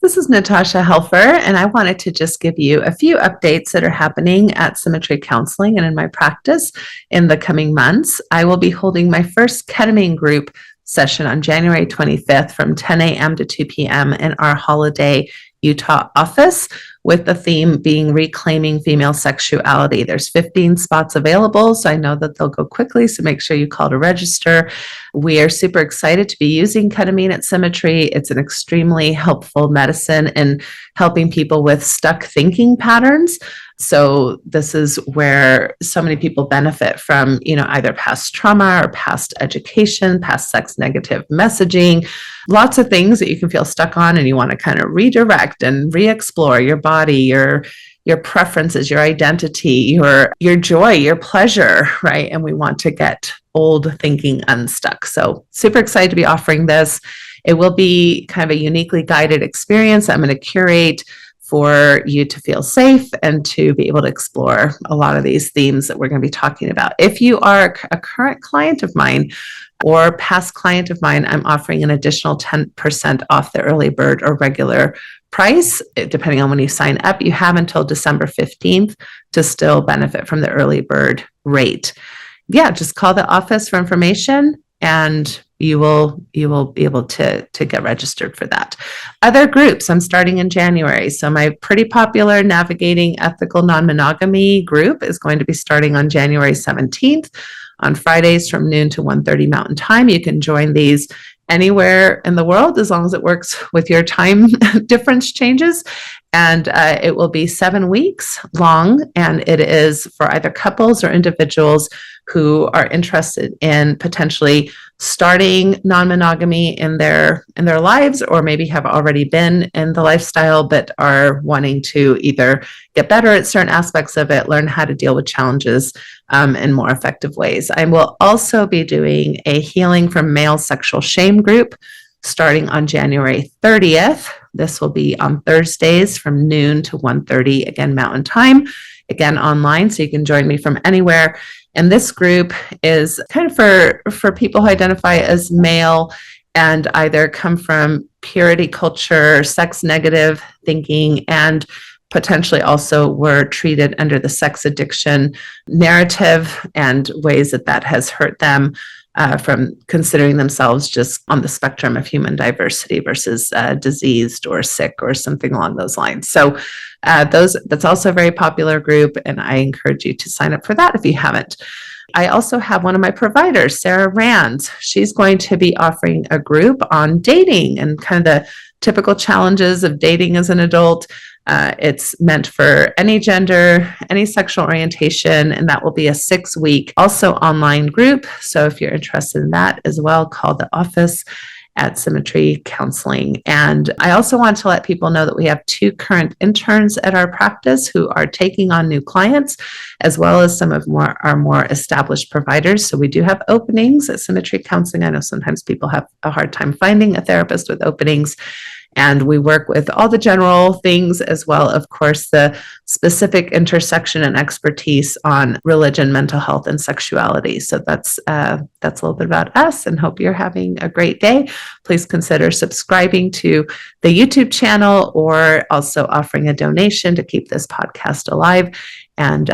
This is Natasha Helfer, and I wanted to just give you a few updates that are happening at Symmetry Counseling and in my practice in the coming months. I will be holding my first ketamine group session on January 25th from 10 a.m. to 2 p.m. in our Holiday, Utah office, with the theme being Reclaiming Female Sexuality. There's 15 spots available, so I know that they'll go quickly, so make sure you call to register. We are super excited to be using ketamine at Symmetry. It's an extremely helpful medicine in helping people with stuck thinking patterns. So this is where so many people benefit from, either past trauma or past education, past sex negative messaging, lots of things that you can feel stuck on and you want to kind of redirect and re-explore your body, your preferences, your identity, your joy, your pleasure, right? And we want to get old thinking unstuck. So super excited to be offering this. It will be kind of a uniquely guided experience. I'm going to curate for you to feel safe and to be able to explore a lot of these themes that we're going to be talking about. If you are a current client of mine or past client of mine, I'm offering an additional 10% off the early bird or regular price, depending on when you sign up. You have until December 15th to still benefit from the early bird rate. Yeah, just call the office for information and you will be able to get registered for that. Other groups, I'm starting in January. So my pretty popular Navigating Ethical Non-Monogamy group is going to be starting on January 17th on Fridays from noon to 1:30 Mountain Time. You can join these anywhere in the world as long as it works with your time difference changes. And it will be 7 weeks long, and it is for either couples or individuals who are interested in potentially starting non-monogamy in their lives, or maybe have already been in the lifestyle but are wanting to either get better at certain aspects of it, learn how to deal with challenges in more effective ways. I will also be doing a Healing from Male Sexual Shame group starting on January 30th. This will be on Thursdays from noon to 1:30, again, Mountain Time, again, online, so you can join me from anywhere. And this group is kind of for people who identify as male and either come from purity culture, sex negative thinking, and potentially also were treated under the sex addiction narrative and ways that has hurt them from considering themselves just on the spectrum of human diversity versus diseased or sick or something along those lines. So that's also a very popular group, and I encourage you to sign up for that if you haven't. I also have one of my providers, Sarah Rands. She's going to be offering a group on dating and kind of the typical challenges of dating as an adult. It's meant for any gender, any sexual orientation, and that will be a 6-week also online group. So if you're interested in that as well, call the office at Symmetry Counseling. And I also want to let people know that we have 2 current interns at our practice who are taking on new clients, as well as some of our more established providers. So we do have openings at Symmetry Counseling. I know sometimes people have a hard time finding a therapist with openings. And we work with all the general things as well, of course, the specific intersection and expertise on religion, mental health, and sexuality. So that's a little bit about us, and hope you're having a great day. Please consider subscribing to the YouTube channel or also offering a donation to keep this podcast alive. And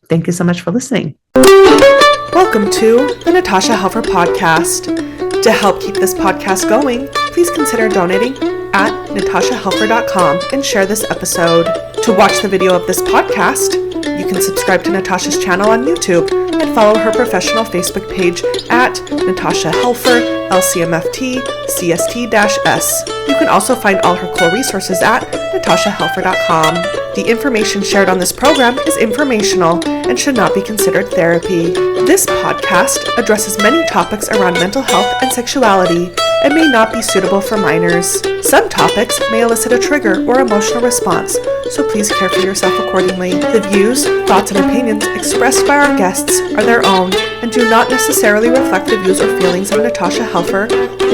thank you so much for listening. Welcome to the Natasha Helfer Podcast. To help keep this podcast going, please consider donating at natashahelfer.com and share this episode. To watch the video of this podcast, you can subscribe to Natasha's channel on YouTube and follow her professional Facebook page at Natasha Helfer, LCMFT, CST-S. You can also find all her cool resources at natashahelfer.com. The information shared on this program is informational and should not be considered therapy. This podcast addresses many topics around mental health and sexuality and may not be suitable for minors. Some topics may elicit a trigger or emotional response, so please care for yourself accordingly. The views, thoughts, and opinions expressed by our guests are their own and do not necessarily reflect the views or feelings of Natasha Helfer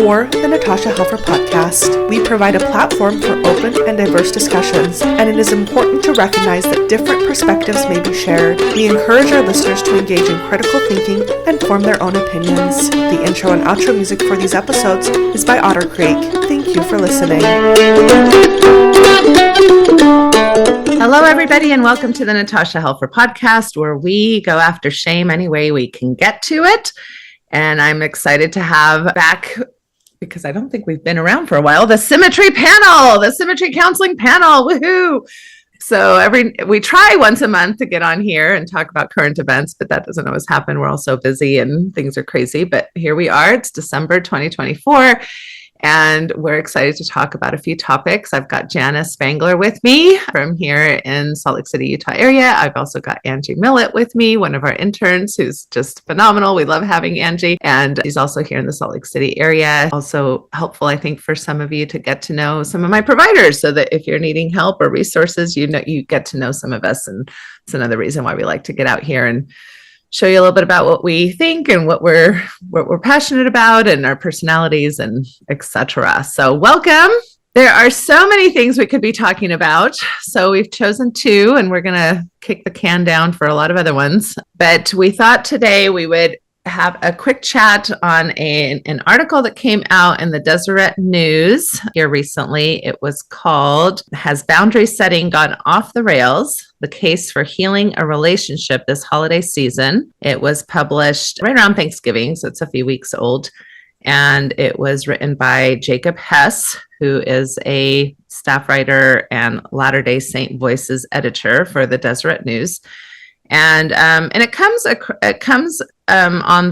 or the Natasha Helfer Podcast. We provide a platform for open and diverse discussions, and it is important to recognize that different perspectives may be shared. We encourage our listeners to engage in critical thinking and form their own opinions. The intro and outro music for these episodes is by Otter Creek. Thank you for listening. Betty, and welcome to the Natasha Helfer Podcast, where we go after shame any way we can get to it. And I'm excited to have back, because I don't think we've been around for a while, the Symmetry panel, the Symmetry counseling panel. Woohoo! So we try once a month to get on here and talk about current events, but that doesn't always happen. We're all so busy and things are crazy. But here we are. It's December 2024. And we're excited to talk about a few topics. I've got Jana Spangler with me from here in Salt Lake City, Utah area. I've also got Angie Millet with me, one of our interns who's just phenomenal. We love having Angie. And she's also here in the Salt Lake City area. Also helpful, I think, for some of you to get to know some of my providers so that if you're needing help or resources, you get to know some of us. And it's another reason why we like to get out here and show you a little bit about what we think and what we're passionate about and our personalities and etc. So welcome. There are so many things we could be talking about. So we've chosen two, and we're going to kick the can down for a lot of other ones. But we thought today we would have a quick chat on an article that came out in the Deseret News here recently. It was called, "Has Boundary Setting Gone Off the Rails? The Case for Healing a Relationship This Holiday Season." It was published right around Thanksgiving, so it's a few weeks old. And it was written by Jacob Hess, who is a staff writer and Latter-day Saint Voices editor for the Deseret News. And it comes on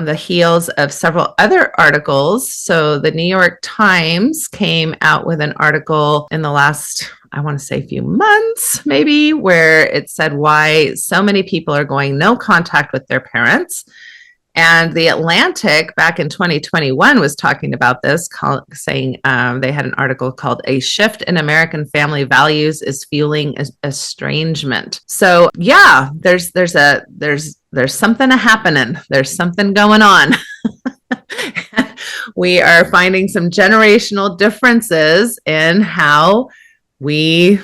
the heels of several other articles. So the New York Times came out with an article in the last, I want to say, few months, maybe, where it said why so many people are going no contact with their parents. And The Atlantic back in 2021 was talking about this, saying they had an article called "A Shift in American Family Values is Fueling Estrangement." So yeah, there's something happening. There's something going on. We are finding some generational differences in how we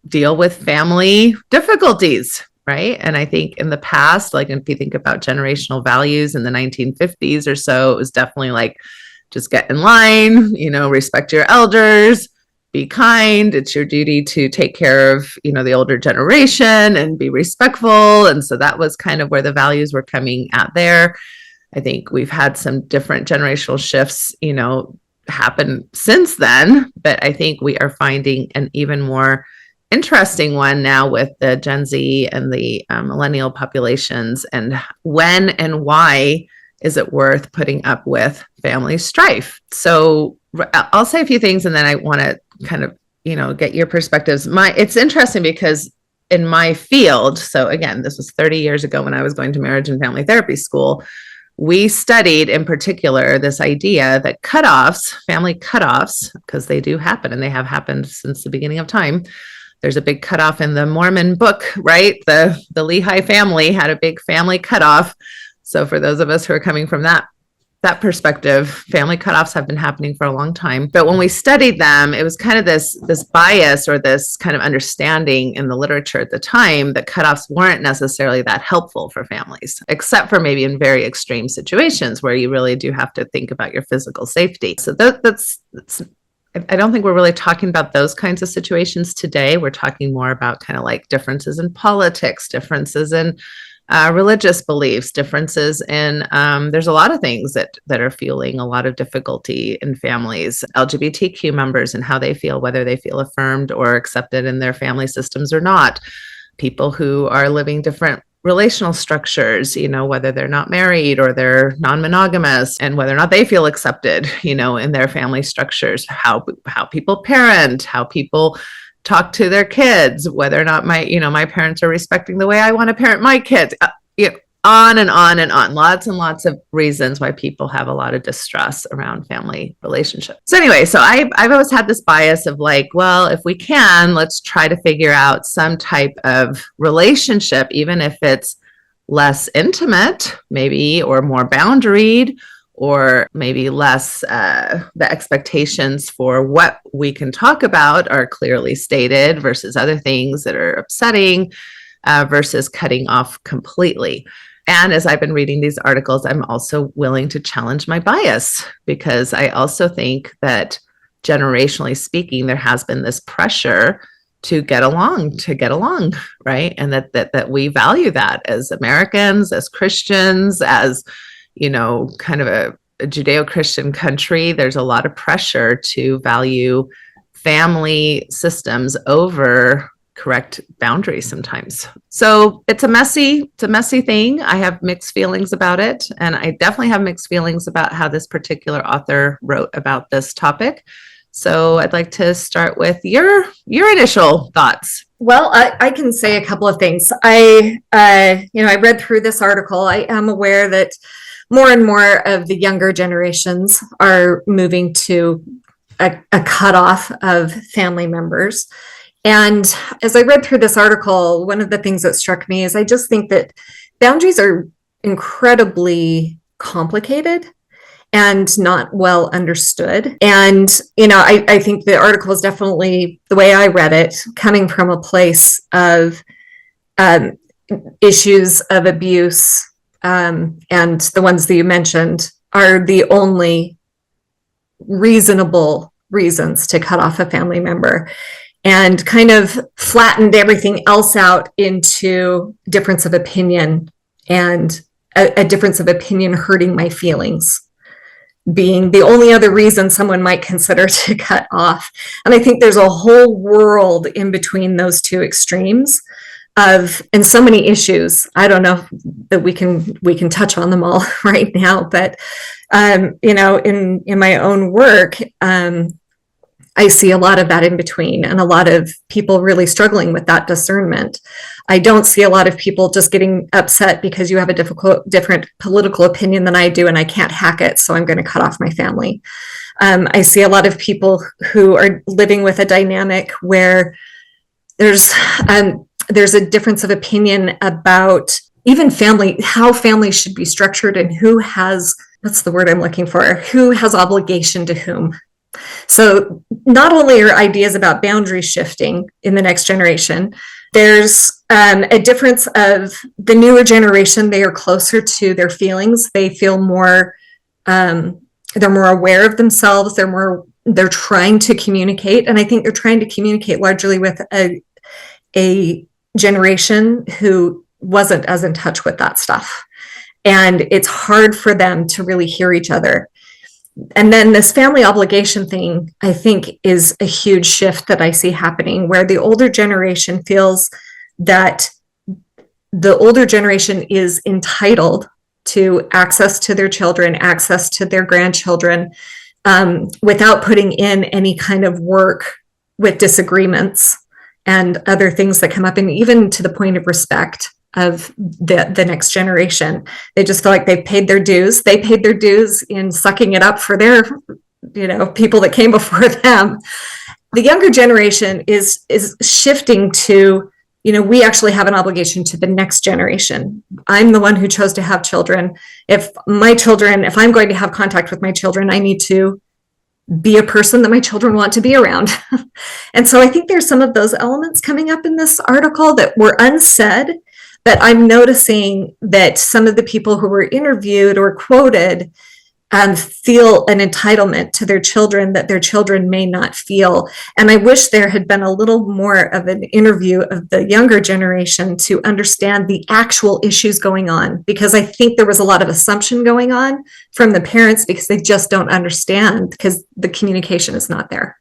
deal with family difficulties. Right. And I think in the past, like if you think about generational values in the 1950s or so, it was definitely like, just get in line, respect your elders, be kind. It's your duty to take care of, the older generation and be respectful. And so that was kind of where the values were coming at there. I think we've had some different generational shifts, happen since then, but I think we are finding an even more interesting one now with the Gen Z and the millennial populations, and when and why is it worth putting up with family strife? So I'll say a few things, and then I want to kind of, get your perspectives. It's interesting because in my field, so again, this was 30 years ago when I was going to marriage and family therapy school, we studied in particular this idea that family cutoffs, because they do happen and they have happened since the beginning of time. There's a big cutoff in the Mormon book, right? The Lehi family had a big family cutoff. So for those of us who are coming from that perspective, family cutoffs have been happening for a long time. But when we studied them, it was kind of this bias or this kind of understanding in the literature at the time that cutoffs weren't necessarily that helpful for families, except for maybe in very extreme situations where you really do have to think about your physical safety. So that's I don't think we're really talking about those kinds of situations today. We're talking more about kind of like differences in politics, differences in religious beliefs, differences in, there's a lot of things that are fueling a lot of difficulty in families, LGBTQ members and how they feel, whether they feel affirmed or accepted in their family systems or not. People who are living different relational structures, whether they're not married or they're non-monogamous, and whether or not they feel accepted, in their family structures, how people parent, how people talk to their kids, whether or not my parents are respecting the way I want to parent my kids, on and on and on. Lots and lots of reasons why people have a lot of distress around family relationships. So anyway, so I've always had this bias of like, well, if we can, let's try to figure out some type of relationship, even if it's less intimate, maybe, or more boundaried, or maybe less, the expectations for what we can talk about are clearly stated versus other things that are upsetting, versus cutting off completely. And as I've been reading these articles, I'm also willing to challenge my bias, because I also think that generationally speaking, there has been this pressure get along, right? And that we value that as Americans, as Christians, as, kind of a Judeo-Christian country. There's a lot of pressure to value family systems over correct boundaries sometimes. So it's a messy thing. I have mixed feelings about it. And I definitely have mixed feelings about how this particular author wrote about this topic. So I'd like to start with your initial thoughts. Well, I can say a couple of things. I read through this article. I am aware that more and more of the younger generations are moving to a cutoff of family members. And as I read through this article, one of the things that struck me is I just think that boundaries are incredibly complicated and not well understood. And, I think the article is definitely, the way I read it, coming from a place of issues of abuse, and the ones that you mentioned are the only reasonable reasons to cut off a family member, and kind of flattened everything else out into difference of opinion, and a difference of opinion hurting my feelings being the only other reason someone might consider to cut off. And I think there's a whole world in between those two extremes and so many issues. I don't know that we can touch on them all right now, but in my own work, I see a lot of that in between, and a lot of people really struggling with that discernment. I don't see a lot of people just getting upset because you have a different political opinion than I do, and I can't hack it, so I'm going to cut off my family. I see a lot of people who are living with a dynamic where there's a difference of opinion about even family, how families should be structured, and who has, what's the word I'm looking for, who has obligation to whom. So not only are ideas about boundary shifting in the next generation, there's a difference of the newer generation. They are closer to their feelings. They feel more, they're more aware of themselves. They're trying to communicate. And I think they're trying to communicate largely with a generation who wasn't as in touch with that stuff. And it's hard for them to really hear each other. And then this family obligation thing, I think, is a huge shift that I see happening, where the older generation feels that the older generation is entitled to access to their children, access to their grandchildren, without putting in any kind of work with disagreements and other things that come up, and even to the point of respect of the next generation. They just feel like they've paid their dues. They paid their dues in sucking it up for their, people that came before them. The younger generation is shifting to, we actually have an obligation to the next generation. I'm the one who chose to have children. If I'm going to have contact with my children, I need to be a person that my children want to be around. And so I think there's some of those elements coming up in this article that were unsaid, but I'm noticing that some of the people who were interviewed or quoted feel an entitlement to their children that their children may not feel. And I wish there had been a little more of an interview of the younger generation to understand the actual issues going on, because I think there was a lot of assumption going on from the parents because they just don't understand, because the communication is not there.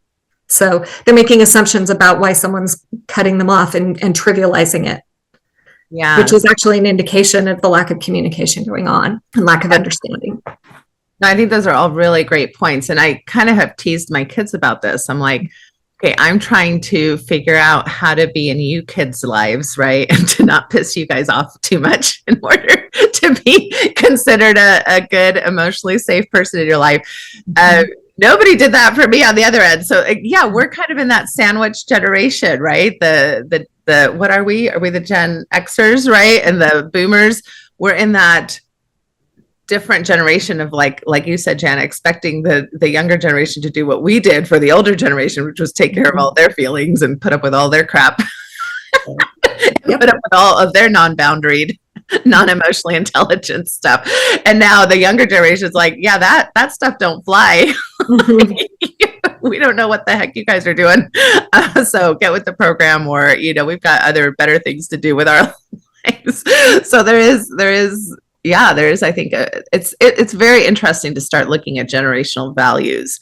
So they're making assumptions about why someone's cutting them off and trivializing it. Yeah. Which is actually an indication of the lack of communication going on and lack of understanding. No, I think those are all really great points. And I kind of have teased my kids about this. I'm like, okay, I'm trying to figure out how to be in you kids' lives, right? And to not piss you guys off too much in order to be considered a good, emotionally safe person in your life. Nobody did that for me on the other end. So yeah, we're kind of in that sandwich generation, right? The what are we? Are we the Gen Xers, right? And the boomers? We're in that different generation of like you said, Jana, expecting the younger generation to do what we did for the older generation, which was take care of all their feelings and put up with all their crap. Put up with all of their non-boundaried, non-emotionally intelligent stuff. And now the younger generation is like, yeah, that stuff don't fly. we don't know what the heck you guys are doing. So get with the program, or, we've got other better things to do with our lives. So there is, I think it's very interesting to start looking at generational values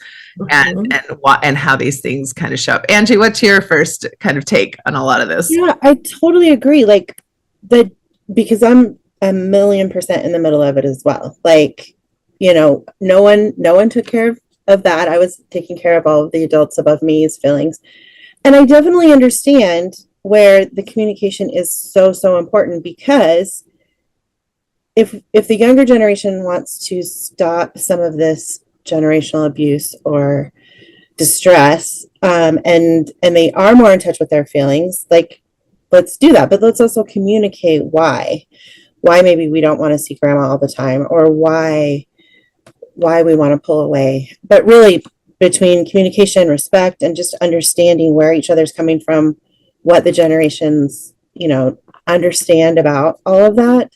and how these things kind of show up. Angie, what's your first kind of take on a lot of this? Yeah, I totally agree. Because I'm 1,000,000% in the middle of it as well. No one took care of that. I was taking care of all of the adults above me's feelings. And I definitely understand where the communication is so, so important, because if the younger generation wants to stop some of this generational abuse or distress, and they are more in touch with their feelings, let's do that. But let's also communicate why maybe we don't want to see grandma all the time, or why we want to pull away. But really, between communication, respect, and just understanding where each other's coming from, what the generations, understand about all of that,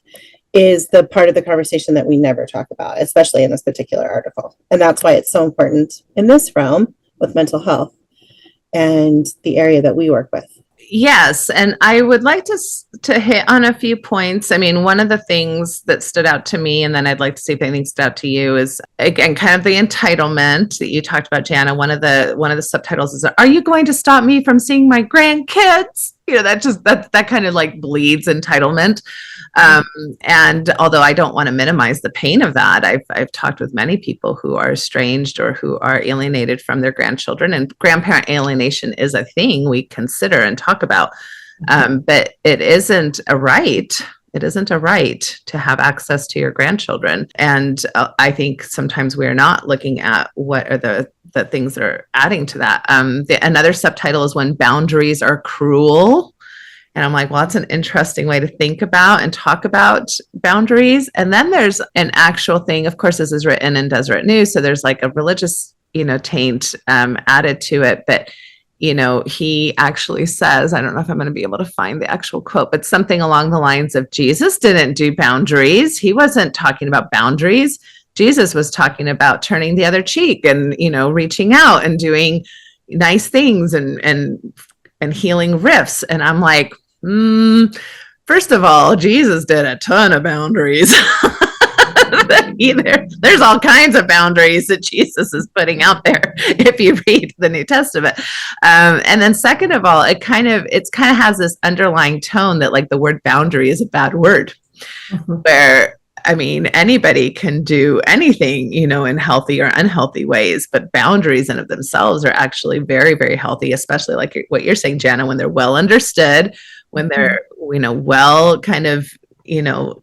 is the part of the conversation that we never talk about, especially in this particular article. And that's why it's so important in this realm with mental health and the area that we work with. Yes. And I would like to hit on a few points. I mean, one of the things that stood out to me, and then I'd like to see if anything stood out to you, is, again, kind of the entitlement that you talked about, Jana. One of the subtitles is, "Are you going to stop me from seeing my grandkids?" That kind of bleeds entitlement. And although I don't want to minimize the pain of that, I've talked with many people who are estranged or who are alienated from their grandchildren, and grandparent alienation is a thing we consider and talk about. But it isn't a right. It isn't a right to have access to your grandchildren. And I think sometimes we are not looking at what are the things that are adding to that. Another subtitle is "When Boundaries Are Cruel." And I'm like, well, that's an interesting way to think about and talk about boundaries. And then there's an actual thing. Of course, this is written in Deseret News, so there's a religious, taint added to it. But he actually says, I don't know if I'm going to be able to find the actual quote, but something along the lines of, Jesus didn't do boundaries. He wasn't talking about boundaries. Jesus was talking about turning the other cheek and, reaching out and doing nice things and healing rifts. And I'm like, first of all, Jesus did a ton of boundaries. There's all kinds of boundaries that Jesus is putting out there if you read the New Testament. And then second of all, it kind of has this underlying tone that the word boundary is a bad word, where, I mean, anybody can do anything, in healthy or unhealthy ways, but boundaries in of themselves are actually very, very healthy, especially what you're saying, Jana, when they're well understood, when they're, well kind of,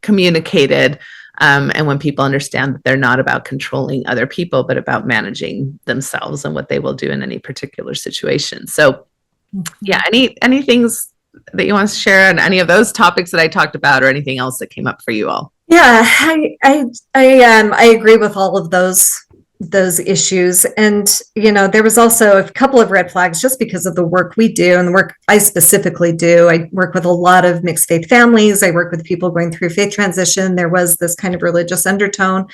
communicated, and when people understand that they're not about controlling other people, but about managing themselves and what they will do in any particular situation. So yeah, any things that you want to share on any of those topics that I talked about, or anything else that came up for you all? Yeah, I agree with all of those issues. And, there was also a couple of red flags just because of the work we do and the work I specifically do. I work with a lot of mixed faith families. I work with people going through faith transition. There was this kind of religious undertone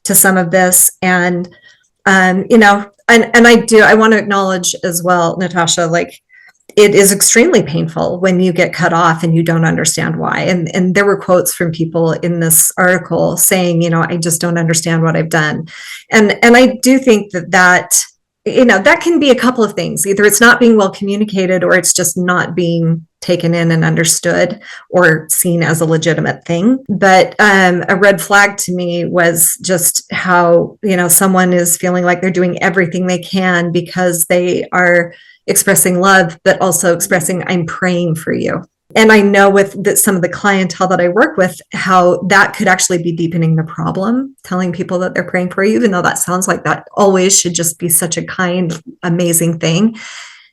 to some of this. And, and I want to acknowledge as well, Natasha, it is extremely painful when you get cut off and you don't understand why. And there were quotes from people in this article saying, I just don't understand what I've done. And I do think that can be a couple of things. Either it's not being well communicated, or it's just not being taken in and understood or seen as a legitimate thing. But a red flag to me was just how, someone is feeling like they're doing everything they can because they are expressing love, but also expressing, I'm praying for you. And I know with some of the clientele that I work with, how that could actually be deepening the problem, telling people that they're praying for you, even though that sounds like that always should just be such a kind, amazing thing.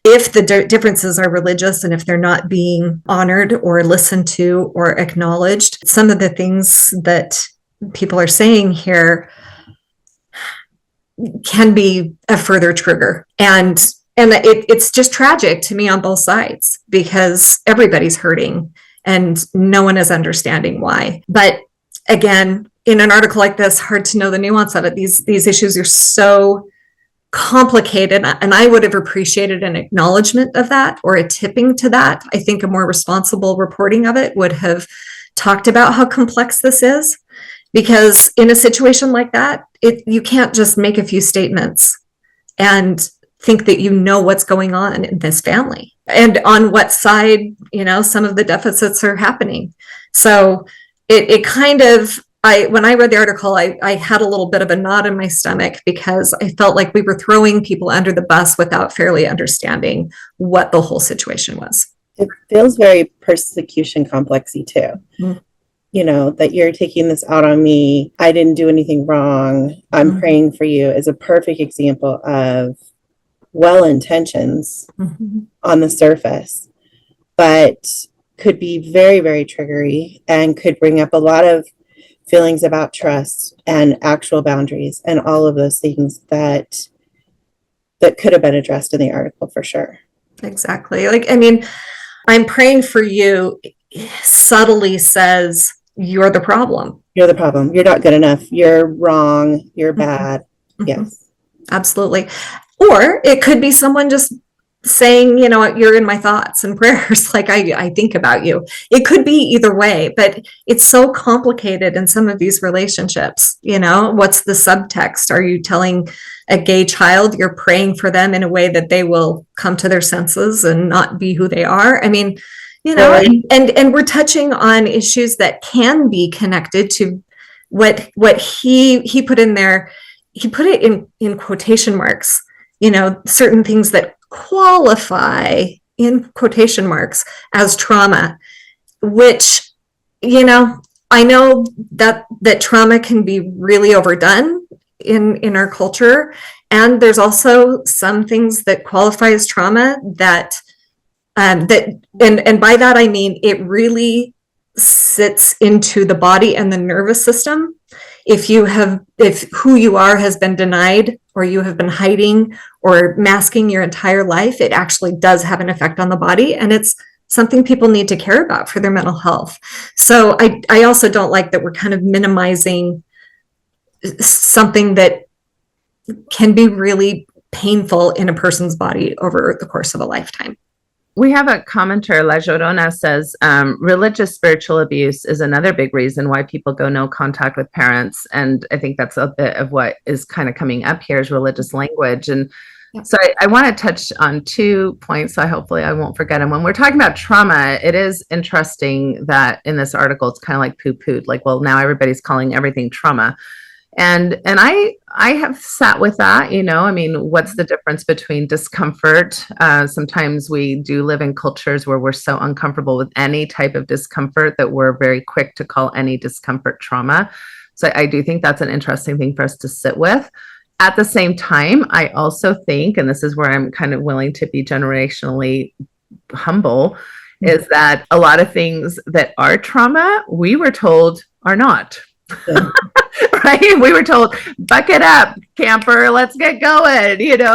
If the differences are religious and if they're not being honored or listened to or acknowledged, some of the things that people are saying here can be a further trigger. And it's just tragic to me on both sides, because everybody's hurting and no one is understanding why. But again, in an article like this, hard to know the nuance of it. These issues are so complicated, and I would have appreciated an acknowledgement of that or a tipping to that. I think a more responsible reporting of it would have talked about how complex this is, because in a situation like that, you can't just make a few statements and think that you know what's going on in this family and on what side, some of the deficits are happening. So it kind of, when I read the article, I had a little bit of a knot in my stomach, because I felt like we were throwing people under the bus without fairly understanding what the whole situation was. It feels very persecution complexy too. Mm-hmm. That you're taking this out on me. I didn't do anything wrong. I'm mm-hmm. praying for you is a perfect example of well intentions mm-hmm. on the surface, but could be very, very triggery and could bring up a lot of feelings about trust and actual boundaries and all of those things that could have been addressed in the article for sure. Exactly. I'm praying for you subtly says you're the problem. You're the problem. You're not good enough. You're wrong. You're bad. Mm-hmm. Yes. Absolutely. Or it could be someone just saying, you're in my thoughts and prayers, like I think about you. It could be either way, but it's so complicated in some of these relationships. What's the subtext? Are you telling a gay child you're praying for them in a way that they will come to their senses and not be who they are? and we're touching on issues that can be connected to what he put in there. He put it in quotation marks, certain things that qualify in quotation marks as trauma, which, I know that trauma can be really overdone in our culture. And there's also some things that qualify as trauma that and by that, I mean, it really sits into the body and the nervous system. If who you are has been denied, or you have been hiding or masking your entire life, it actually does have an effect on the body. And it's something people need to care about for their mental health. So I also don't like that we're kind of minimizing something that can be really painful in a person's body over the course of a lifetime. We have a commenter, La Llorona says, religious spiritual abuse is another big reason why people go no contact with parents. And I think that's a bit of what is kind of coming up here is religious language. And so I want to touch on 2 points. So hopefully I won't forget them. When we're talking about trauma, it is interesting that in this article, it's kind of like poo-pooed, like, well, now everybody's calling everything trauma. And I have sat with that, what's the difference between discomfort? Sometimes we do live in cultures where we're so uncomfortable with any type of discomfort that we're very quick to call any discomfort trauma. So I do think that's an interesting thing for us to sit with. At the same time, I also think, and this is where I'm kind of willing to be generationally humble, is that a lot of things that are trauma, we were told are not. Yeah. Right? We were told, buck it up, camper, let's get going, we grew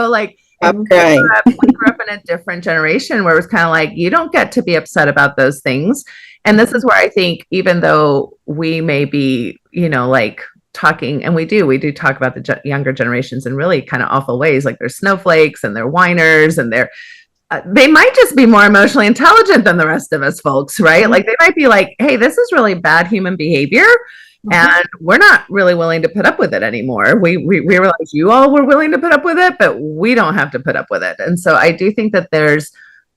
up in a different generation where it was kind of like, you don't get to be upset about those things. And this is where I think, even though we may be, talking, and we do talk about the younger generations in really kind of awful ways, like they're snowflakes and they're whiners and they might just be more emotionally intelligent than the rest of us folks, right? Mm-hmm. Like they might be like, hey, this is really bad human behavior. Mm-hmm. And we're not really willing to put up with it anymore. We realize you all were willing to put up with it, but we don't have to put up with it. And so I do think that there's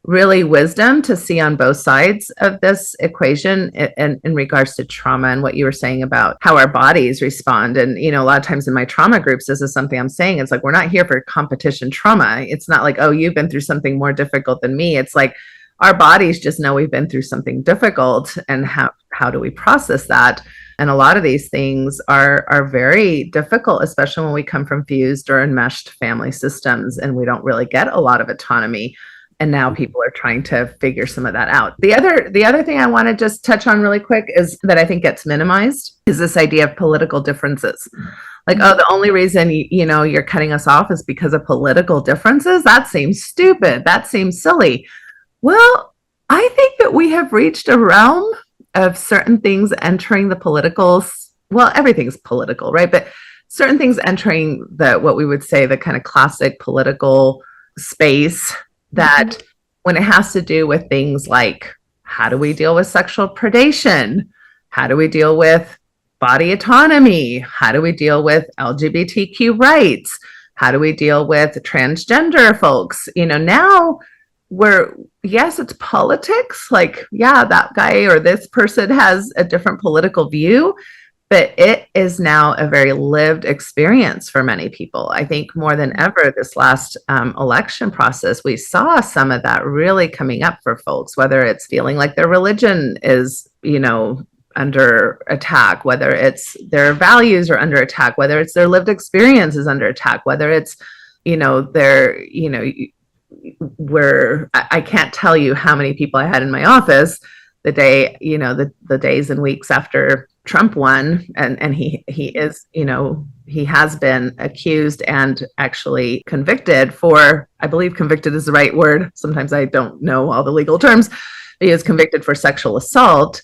really wisdom to see on both sides of this equation in regards to trauma and what you were saying about how our bodies respond. And, a lot of times in my trauma groups, this is something I'm saying. It's like, we're not here for competition trauma. It's not like, oh, you've been through something more difficult than me. It's like, our bodies just know we've been through something difficult, and how do we process that? And a lot of these things are very difficult, especially when we come from fused or enmeshed family systems and we don't really get a lot of autonomy. And now people are trying to figure some of that out. The other thing I want to just touch on really quick is that I think gets minimized is this idea of political differences. Like, oh, the only reason, you're cutting us off is because of political differences. That seems stupid. That seems silly. Well, I think that we have reached a realm of certain things entering the politicals. Well, everything's political, right? But certain things entering what we would say the kind of classic political space that when it has to do with things like, how do we deal with sexual predation? How do we deal with body autonomy? How do we deal with LGBTQ rights? How do we deal with transgender folks? Now yes, it's politics. Like, yeah, that guy or this person has a different political view, but it is now a very lived experience for many people. I think more than ever this last election process, we saw some of that really coming up for folks, whether it's feeling like their religion is, under attack, whether it's their values are under attack, whether it's their lived experience is under attack, whether it's, I can't tell you how many people I had in my office the day, the days and weeks after Trump won, and he is, he has been accused and actually convicted for, I believe convicted is the right word. Sometimes I don't know all the legal terms. He is convicted for sexual assault.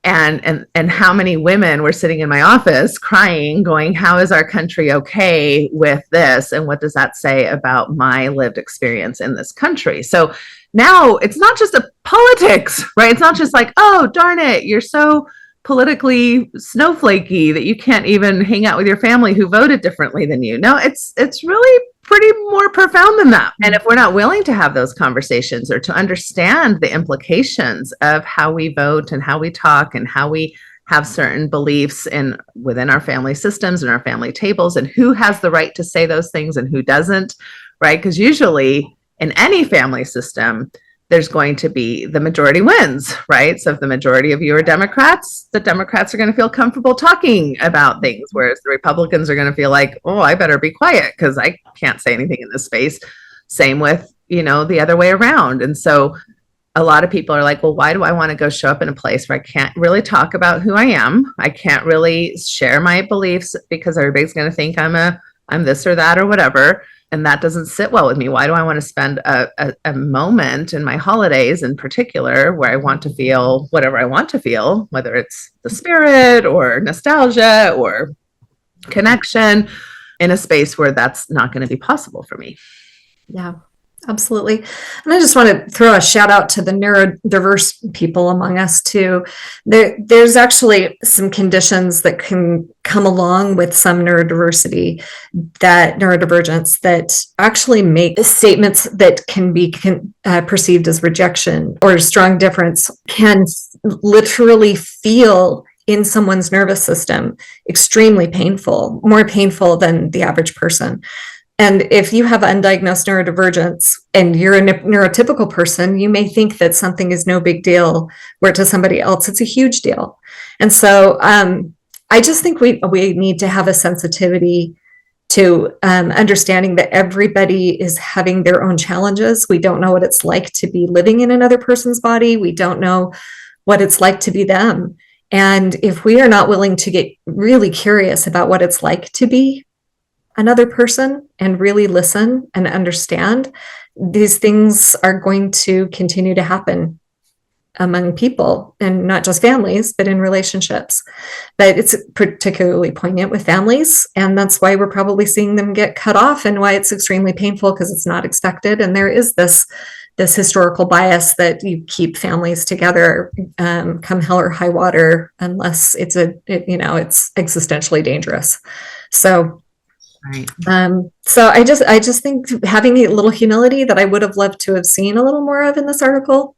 And how many women were sitting in my office crying, going, how is our country okay with this? And what does that say about my lived experience in this country? So now it's not just a politics, right? It's not just like, oh, darn it, you're so politically snowflakey that you can't even hang out with your family who voted differently than you. No, it's really pretty more profound than that. And if we're not willing to have those conversations or to understand the implications of how we vote and how we talk and how we have certain beliefs within our family systems and our family tables, and who has the right to say those things and who doesn't, right? Because usually in any family system, there's going to be the majority wins, right? So if the majority of you are Democrats, the Democrats are going to feel comfortable talking about things, whereas the Republicans are going to feel like, oh, I better be quiet because I can't say anything in this space. Same with, the other way around. And so a lot of people are like, well, why do I want to go show up in a place where I can't really talk about who I am? I can't really share my beliefs because everybody's going to think I'm this or that or whatever. And that doesn't sit well with me. Why do I want to spend a moment in my holidays in particular where I want to feel whatever I want to feel, whether it's the spirit or nostalgia or connection, in a space where that's not going to be possible for me? Yeah, absolutely. And I just want to throw a shout out to the neurodiverse people among us too. There's actually some conditions that can come along with some neurodivergence that actually make statements that can be perceived as rejection or strong difference can literally feel in someone's nervous system extremely painful, more painful than the average person. And if you have undiagnosed neurodivergence and you're a neurotypical person, you may think that something is no big deal, where to somebody else, it's a huge deal. And so I just think we need to have a sensitivity to understanding that everybody is having their own challenges. We don't know what it's like to be living in another person's body. We don't know what it's like to be them. And if we are not willing to get really curious about what it's like to be another person and really listen and understand, these things are going to continue to happen among people, and not just families, but in relationships. But it's particularly poignant with families, and that's why we're probably seeing them get cut off, and why it's extremely painful, because it's not expected. And there is this historical bias that you keep families together, come hell or high water, unless it's existentially dangerous. So. Right. So I just think having a little humility that I would have loved to have seen a little more of in this article,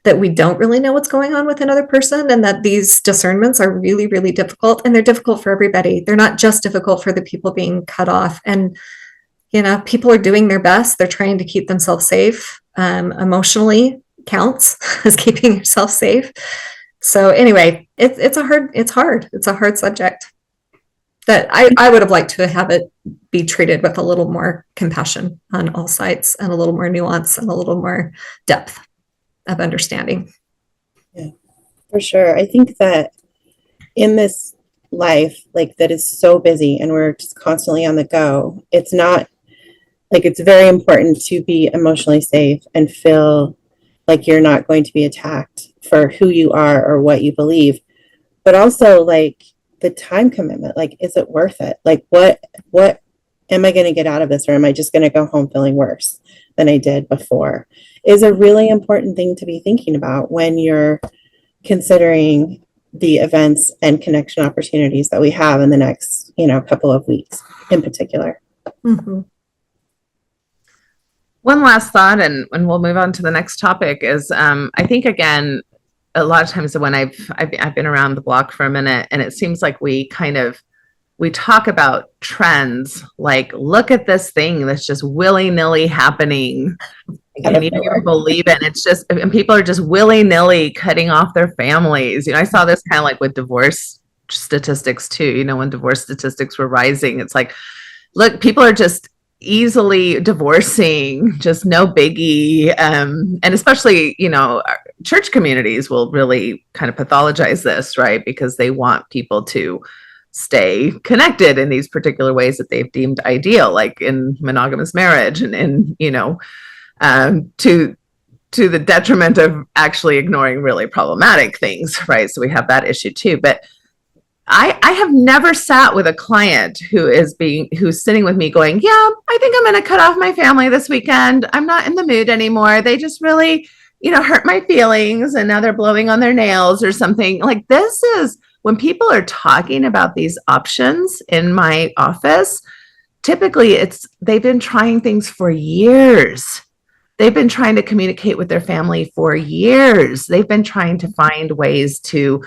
that we don't really know what's going on with another person, and that these discernments are really, really difficult, and they're difficult for everybody. They're not just difficult for the people being cut off. And, people are doing their best. They're trying to keep themselves safe. Emotionally counts as keeping yourself safe. So anyway, it's a hard subject that I would have liked to have it be treated with a little more compassion on all sides, and a little more nuance and a little more depth of understanding. Yeah, for sure. I think that in this life, that is so busy and we're just constantly on the go, it's not it's very important to be emotionally safe and feel like you're not going to be attacked for who you are or what you believe. But also the time commitment, like, is it worth it? Like, what am I going to get out of this? Or am I just going to go home feeling worse than I did before? Is a really important thing to be thinking about when you're considering the events and connection opportunities that we have in the next, couple of weeks in particular. Mm-hmm. One last thought, and we'll move on to the next topic, is I think, again, a lot of times when I've been around the block for a minute, and it seems like we talk about trends, like, look at this thing that's just willy-nilly happening. Can you even believe it? It's just, and people are just willy-nilly cutting off their families. I saw this kind of like with divorce statistics too. When divorce statistics were rising, it's like, look, people are just easily divorcing, just no biggie. And especially, church communities will really kind of pathologize this, right? Because they want people to stay connected in these particular ways that they've deemed ideal, like in monogamous marriage, and to the detriment of actually ignoring really problematic things, right? So we have that issue too. But I have never sat with a client who's sitting with me going, yeah, I think I'm going to cut off my family this weekend. I'm not in the mood anymore. They just really, hurt my feelings, and now they're blowing on their nails or something. Like, this is when people are talking about these options in my office, typically they've been trying things for years. They've been trying to communicate with their family for years. They've been trying to find ways to,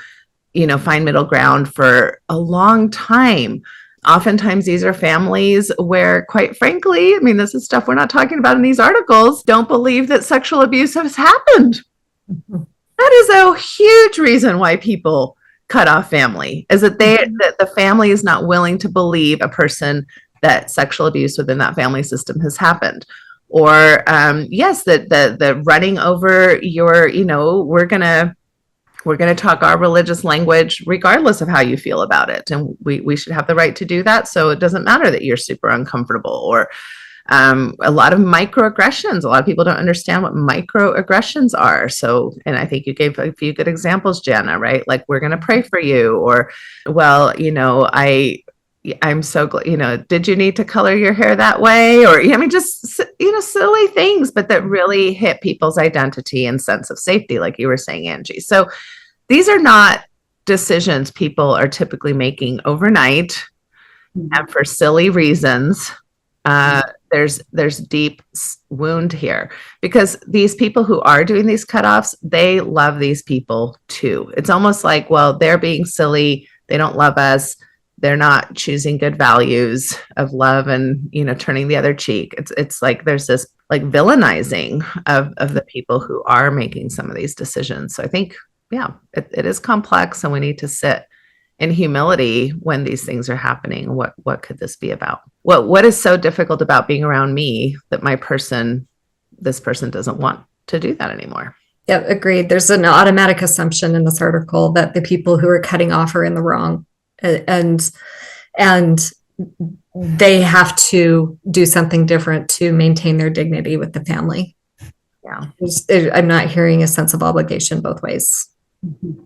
find middle ground for a long time. Oftentimes these are families where, quite frankly, this is stuff we're not talking about in these articles, don't believe that sexual abuse has happened. Mm-hmm. That is a huge reason why people cut off family, is that that the family is not willing to believe a person that sexual abuse within that family system has happened. Or yes, that the running over your, we're going to talk our religious language regardless of how you feel about it. And we should have the right to do that. So it doesn't matter that you're super uncomfortable. Or a lot of microaggressions. A lot of people don't understand what microaggressions are. So, and I think you gave a few good examples, Jana, right? Like, we're going to pray for you. Or, well, I'm so glad, did you need to color your hair that way? Or, just, silly things, but that really hit people's identity and sense of safety, like you were saying, Angie. So these are not decisions people are typically making overnight and for silly reasons. There's deep wound here, because these people who are doing these cutoffs, they love these people too. It's almost like, well, they're being silly. They don't love us. They're not choosing good values of love and, turning the other cheek. It's like there's this like villainizing of the people who are making some of these decisions. So I think, yeah, it is complex, and we need to sit in humility when these things are happening. What could this be about? What is so difficult about being around me that this person doesn't want to do that anymore? Yeah, agreed. There's an automatic assumption in this article that the people who are cutting off are in the wrong. And they have to do something different to maintain their dignity with the family. Yeah, I'm not hearing a sense of obligation both ways. Mm-hmm.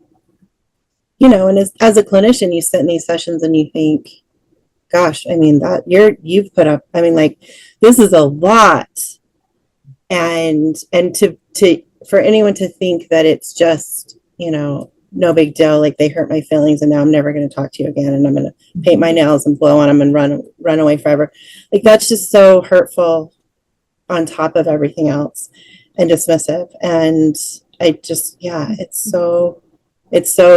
And as a clinician, you sit in these sessions and you think, gosh, you've put up, this is a lot. And to for anyone to think that it's just, no big deal, like they hurt my feelings and now I'm never going to talk to you again, and I'm going to paint my nails and blow on them and run away forever. Like, that's just so hurtful on top of everything else, and dismissive. And it so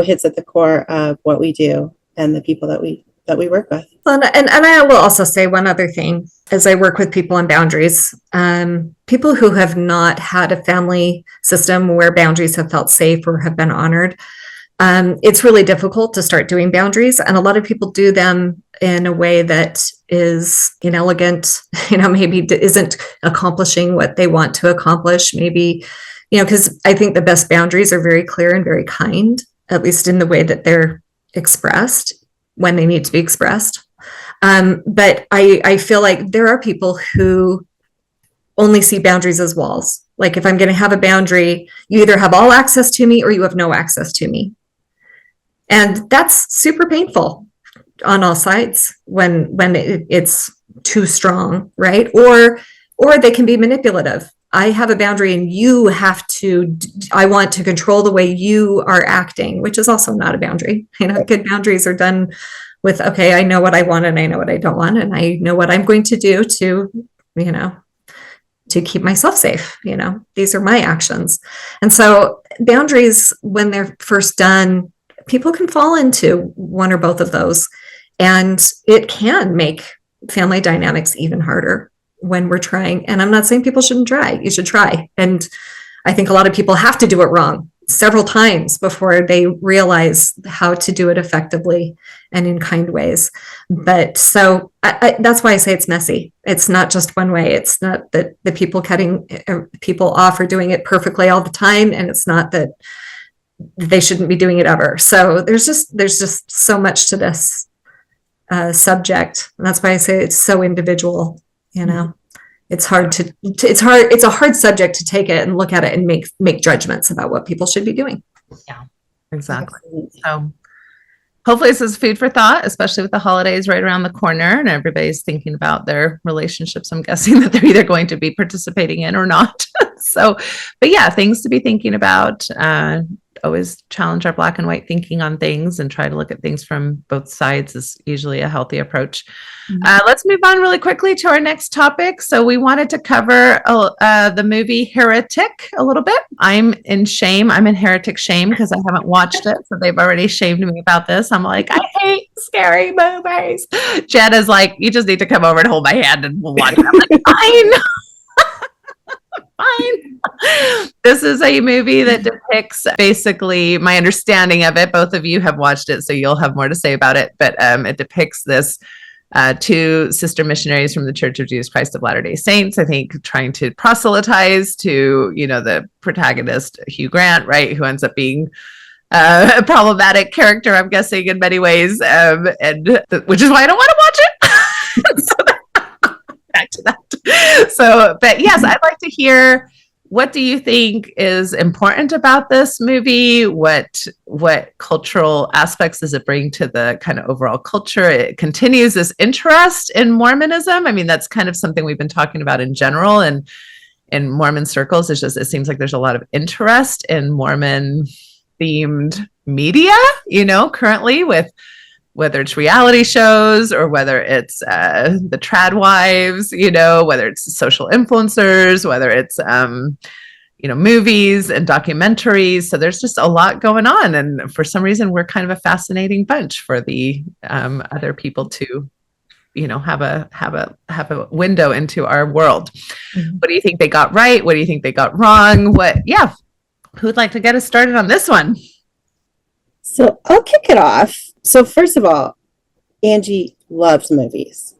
hits at the core of what we do and the people that we work with. And I will also say one other thing as I work with people on boundaries. People who have not had a family system where boundaries have felt safe or have been honored, it's really difficult to start doing boundaries. And a lot of people do them in a way that is inelegant, maybe isn't accomplishing what they want to accomplish. Maybe, because I think the best boundaries are very clear and very kind, at least in the way that they're expressed when they need to be expressed. But I feel like there are people who only see boundaries as walls. Like, if I'm going to have a boundary, you either have all access to me or you have no access to me. And that's super painful on all sides when it's too strong, right? Or they can be manipulative. I have a boundary and I want to control the way you are acting, which is also not a boundary. Good boundaries are done with, okay, I know what I want and I know what I don't want, and I know what I'm going to do to keep myself safe. These are my actions. And so boundaries, when they're first done, people can fall into one or both of those. And it can make family dynamics even harder when we're trying. And I'm not saying people shouldn't try. You should try. And I think a lot of people have to do it wrong several times before they realize how to do it effectively and in kind ways. But so that's why I say it's messy. It's not just one way. It's not that the people cutting people off are doing it perfectly all the time. And it's not that they shouldn't be doing it ever. So there's just so much to this subject. And that's why I say it's so individual. It's a hard subject to take it and look at it and make judgments about what people should be doing. Yeah, exactly. So hopefully this is food for thought, especially with the holidays right around the corner and everybody's thinking about their relationships. I'm guessing that they're either going to be participating in or not. But yeah, things to be thinking about. Always challenge our black and white thinking on things and try to look at things from both sides is usually a healthy approach. Let's move on really quickly to our next topic. So we wanted to cover the movie Heretic a little bit. I'm in shame. I'm in heretic shame because I haven't watched it. So they've already shamed me about this. I'm like, I hate scary movies. Jana's like, you just need to come over and hold my hand and we'll watch it. I'm like, fine. Fine. This is a movie that depicts basically my understanding of it. Both of you have watched it, so you'll have more to say about it. But it depicts this two sister missionaries from the Church of Jesus Christ of Latter-day Saints, I think, trying to proselytize to, the protagonist, Hugh Grant, right, who ends up being a problematic character, I'm guessing, in many ways, which is why I don't want to watch it. Back to that. So, but yes, I'd like to hear, what do you think is important about this movie? What cultural aspects does it bring to the kind of overall culture? It continues this interest in Mormonism. I mean, that's kind of something we've been talking about in general, and in Mormon circles, it seems like there's a lot of interest in Mormon themed media, currently, with whether it's reality shows or whether it's the trad wives, whether it's social influencers, whether it's, movies and documentaries. So there's just a lot going on. And for some reason, we're kind of a fascinating bunch for the other people to, have a window into our world. Mm-hmm. What do you think they got right? What do you think they got wrong? Who'd like to get us started on this one? So I'll kick it off. So first of all, Angie loves movies,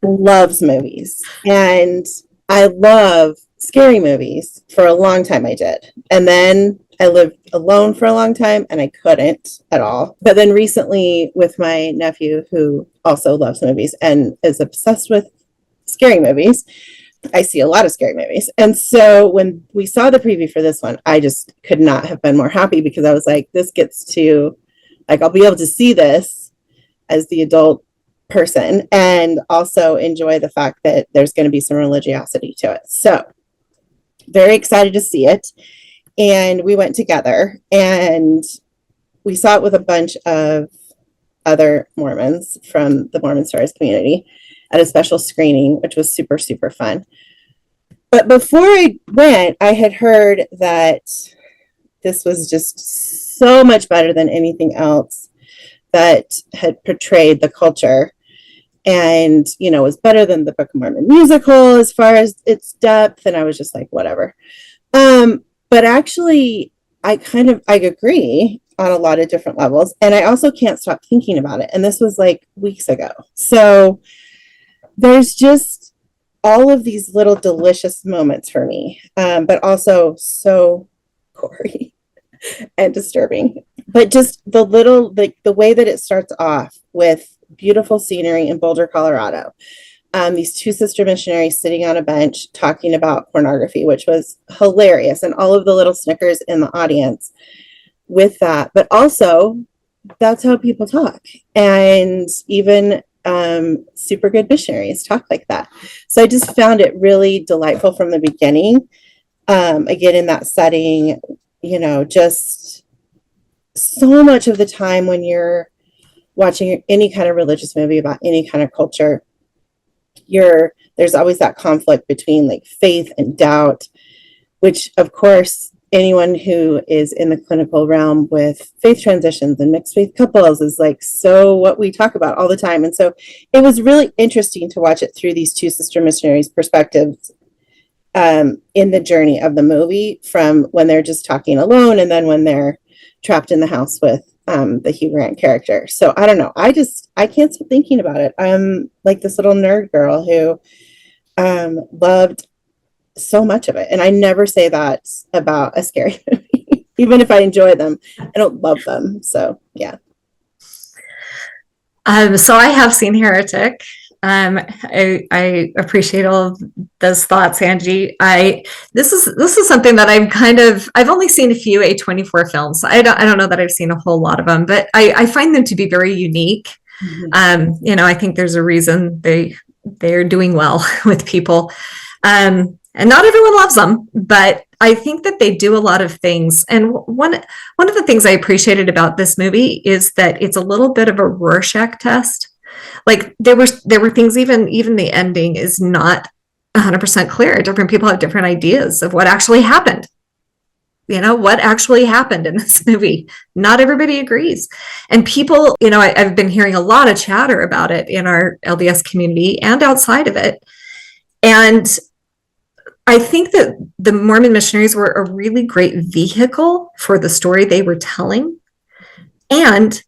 loves movies. And I love scary movies. For a long time I did. And then I lived alone for a long time and I couldn't at all. But then recently with my nephew, who also loves movies and is obsessed with scary movies, I see a lot of scary movies. And so when we saw the preview for this one, I just could not have been more happy because I was like, this gets to, I'll be able to see this as the adult person and also enjoy the fact that there's going to be some religiosity to it. So very excited to see it. And we went together and we saw it with a bunch of other Mormons from the Mormon Stars community at a special screening, which was super, super fun. But before I went, I had heard that this was just so much better than anything else that had portrayed the culture and, was better than the Book of Mormon musical as far as its depth. And I was just like, whatever. But actually, I agree on a lot of different levels. And I also can't stop thinking about it. And this was weeks ago. So there's just all of these little delicious moments for me, but also so gory and disturbing. But just the little, the way that it starts off with beautiful scenery in Boulder, Colorado. These two sister missionaries sitting on a bench talking about pornography, which was hilarious. And all of the little Snickers in the audience with that. But also, that's how people talk. And even super good missionaries talk like that. So I just found it really delightful from the beginning. Again, in that setting, just so much of the time when you're watching any kind of religious movie about any kind of culture, there's always that conflict between like faith and doubt, which of course anyone who is in the clinical realm with faith transitions and mixed faith couples is like so what we talk about all the time. And so it was really interesting to watch it through these two sister missionaries' perspectives in the journey of the movie, from when they're just talking alone and then when they're trapped in the house with the Hugh Grant character. So I don't know. I can't stop thinking about it. I'm like this little nerd girl who loved so much of it. And I never say that about a scary movie. Even if I enjoy them, I don't love them. So yeah. So I have seen Heretic. I appreciate all of those thoughts, Angie. This is something that I've only seen a few A24 films. I don't know that I've seen a whole lot of them, but I find them to be very unique. Mm-hmm. I think there's a reason they're doing well with people. And not everyone loves them, but I think that they do a lot of things. And one of the things I appreciated about this movie is that it's a little bit of a Rorschach test. Like there were things, even the ending is not 100% clear. Different people have different ideas of what actually happened. What actually happened in this movie. Not everybody agrees. And people, I've been hearing a lot of chatter about it in our LDS community and outside of it. And I think that the Mormon missionaries were a really great vehicle for the story they were telling. And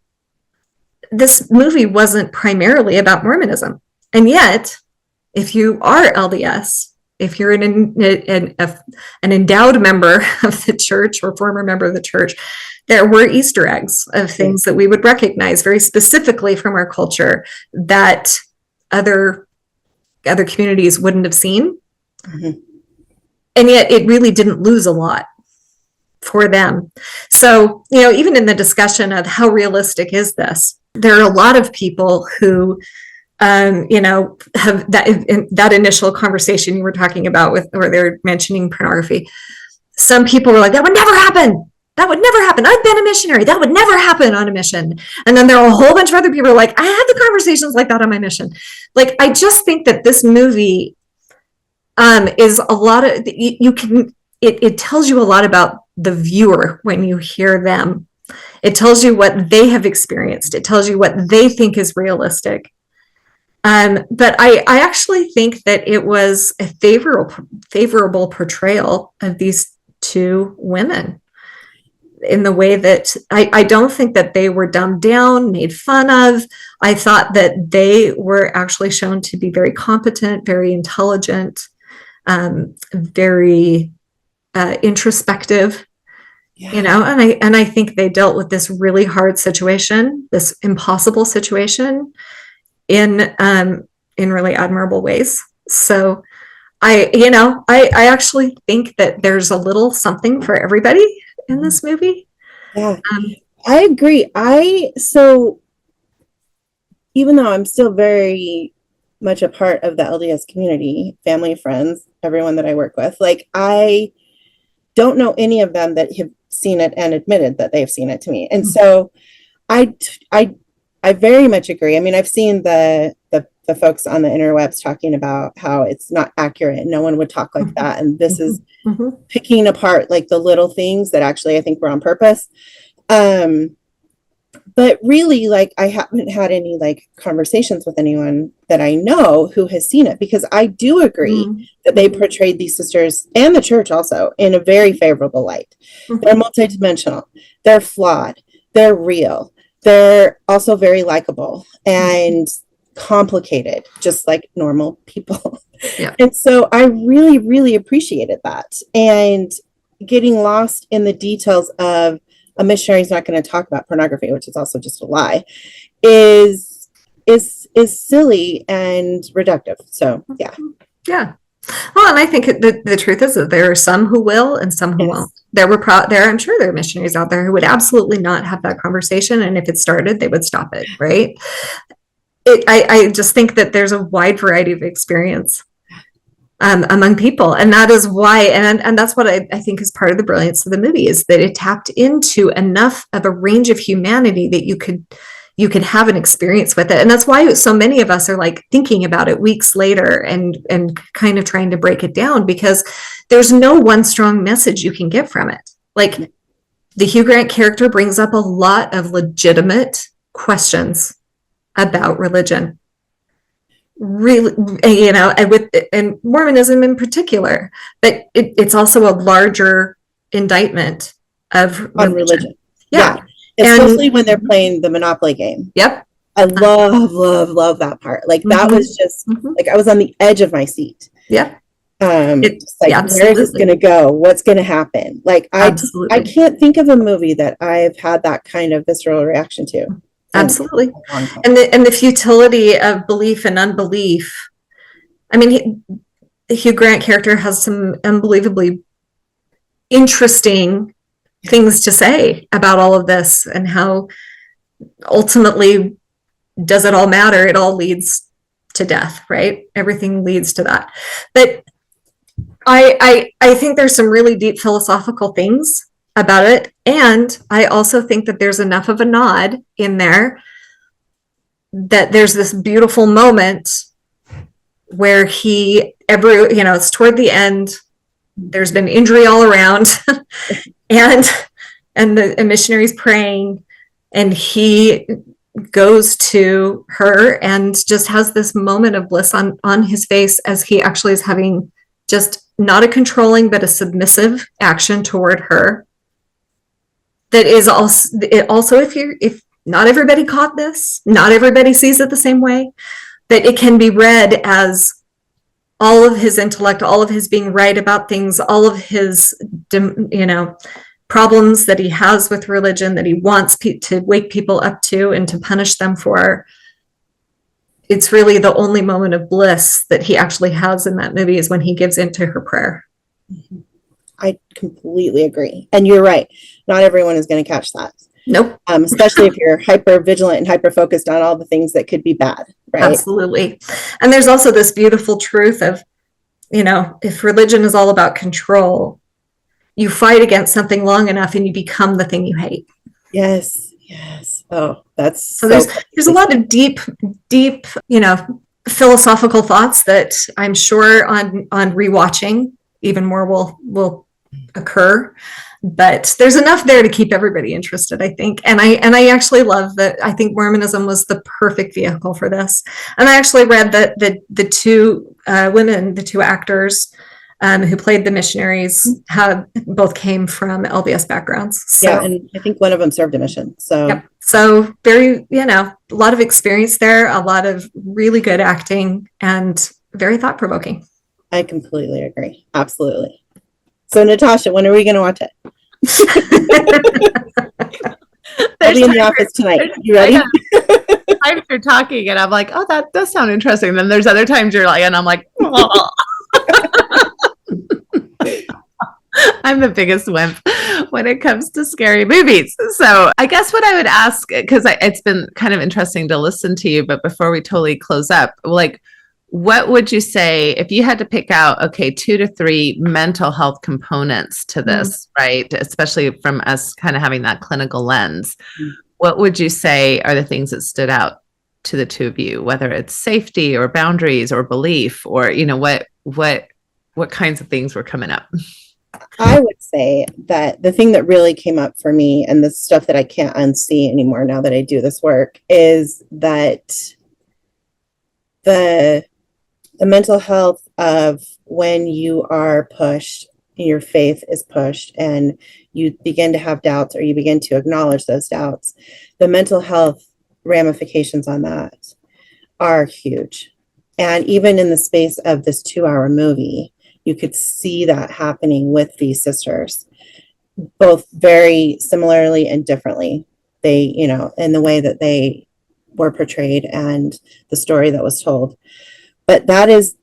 this movie wasn't primarily about Mormonism. And yet, if you are LDS, if you're an endowed member of the church or former member of the church, there were Easter eggs of things that we would recognize very specifically from our culture that other communities wouldn't have seen. Mm-hmm. And yet it really didn't lose a lot for them. So, even in the discussion of how realistic is this, there are a lot of people who, have that initial conversation you were talking about where they're mentioning pornography. Some people were like, that would never happen. That would never happen. I've been a missionary. That would never happen on a mission. And then there are a whole bunch of other people who are like, I had the conversations like that on my mission. Like, I just think that this movie is a lot of, it tells you a lot about the viewer when you hear them. It tells you what they have experienced. It tells you what they think is realistic. But I actually think that it was a favorable portrayal of these two women in the way that I don't think that they were dumbed down, made fun of. I thought that they were actually shown to be very competent, very intelligent, very introspective. Yeah. And I think they dealt with this really hard situation, this impossible situation, in really admirable ways. So I actually think that there's a little something for everybody in this movie. Yeah, I agree. So even though I'm still very much a part of the LDS community, family, friends, everyone that I work with, like, I don't know any of them that have seen it and admitted that they've seen it to me. And so I very much agree. I mean, I've seen the folks on the interwebs talking about how it's not accurate. No one would talk like that. And this is picking apart like the little things that actually I think were on purpose. But really, like, I haven't had any like conversations with anyone that I know who has seen it, because I do agree that they portrayed these sisters and the church also in a very favorable light. They're multidimensional. They're flawed. They're real. They're also very likable and complicated, just like normal people. Yeah. And so I really, really appreciated that. And getting lost in the details of a missionary is not going to talk about pornography, which is also just a lie, is silly and reductive. So yeah. Well, and I think the truth is that there are some who will and some who won't. I'm sure there are missionaries out there who would absolutely not have that conversation. And if it started, they would stop it. Right. I just think that there's a wide variety of experience among people. And that is why, and that's what I think is part of the brilliance of the movie, is that it tapped into enough of a range of humanity that you could have an experience with it. And that's why so many of us are like thinking about it weeks later and kind of trying to break it down, because there's no one strong message you can get from it. Like, the Hugh Grant character brings up a lot of legitimate questions about religion. Really, and Mormonism in particular, but it's also a larger indictment of religion. Yeah. Especially when they're playing the Monopoly game. Yep. I love that part. Like, that was just like, I was on the edge of my seat. Yep. Where is this going to go? What's going to happen? Like, I can't think of a movie that I've had that kind of visceral reaction to. Absolutely. And the futility of belief and unbelief. I mean, the Hugh Grant character has some unbelievably interesting things to say about all of this, and how ultimately, does it all matter? It all leads to death, right? Everything leads to that. But I think there's some really deep philosophical things about it. And I also think that there's enough of a nod in there that there's this beautiful moment where it's toward the end, there's been injury all around and the missionary's praying, and he goes to her and just has this moment of bliss on his face, as he actually is having just not a controlling, but a submissive action toward her. That is also, if not everybody caught this, not everybody sees it the same way, that it can be read as all of his intellect, all of his being right about things, all of his, problems that he has with religion, that he wants to wake people up to and to punish them for. It's really the only moment of bliss that he actually has in that movie, is when he gives into her prayer. I completely agree. And you're right. Not everyone is going to catch that. Nope. Especially if you're hyper vigilant and hyper focused on all the things that could be bad. Right. Absolutely. And there's also this beautiful truth of, if religion is all about control, you fight against something long enough and you become the thing you hate. Yes. Oh, that's so there's a lot of deep, philosophical thoughts that I'm sure on rewatching even more will occur. But there's enough there to keep everybody interested, I think. And I actually love that. I think Mormonism was the perfect vehicle for this. And I actually read that the two women, the two actors who played the missionaries, both came from LDS backgrounds. So, yeah, and I think one of them served a mission. So, yep. So very, a lot of experience there, a lot of really good acting, and very thought-provoking. I completely agree. Absolutely. So, Natasha, when are we going to watch it? I'll be in the office tonight. You ready? Times you're talking and I'm like, oh, that does sound interesting. And then there's other times you're like, and I'm like, oh. I'm the biggest wimp when it comes to scary movies. So I guess what I would ask, because it's been kind of interesting to listen to you, but before we totally close up, like, what would you say if you had to pick out, 2 to 3 mental health components to this, right? Especially from us kind of having that clinical lens. What would you say are the things that stood out to the two of you, whether it's safety or boundaries or belief, or, what kinds of things were coming up? I would say that the thing that really came up for me, and the stuff that I can't unsee anymore now that I do this work, is that the mental health of when you are pushed, your faith is pushed, and you begin to have doubts, or you begin to acknowledge those doubts, the mental health ramifications on that are huge. And even in the space of this 2-hour movie, you could see that happening with these sisters, both very similarly and differently. They, in the way that they were portrayed and the story that was told. But that is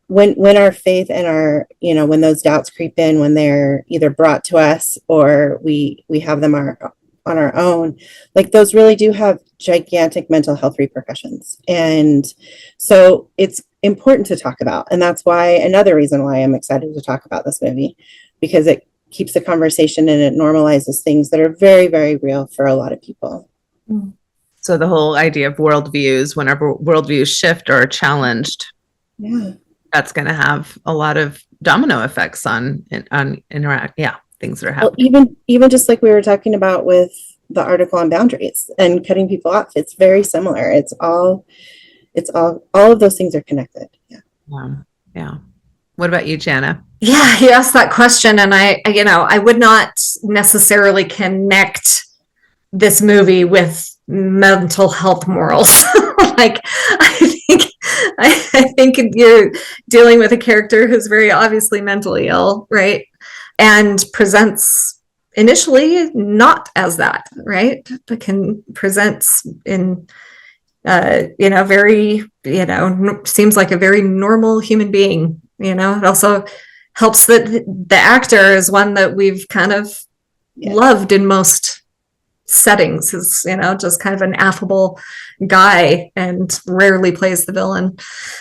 when our faith and our, when those doubts creep in, when they're either brought to us or we have them on our own, like those really do have gigantic mental health repercussions. And so it's important to talk about. And that's why, another reason why I'm excited to talk about this movie, because it keeps the conversation and it normalizes things that are very, very real for a lot of people. So the whole idea of worldviews, whenever worldviews shift or are challenged, that's going to have a lot of domino effects on interact. Yeah. Things that are happening. Well, even just like we were talking about with the article on boundaries and cutting people off, it's very similar. It's all of those things are connected. Yeah. What about you, Jana? Yeah, you asked that question, and I would not necessarily connect this movie with mental health morals. Like, I think you're dealing with a character who's very obviously mentally ill, right? And presents initially not as that, right? But can present in, very, seems like a very normal human being. It also helps that the actor is one that we've kind of loved in most settings, is, just kind of an affable guy and rarely plays the villain.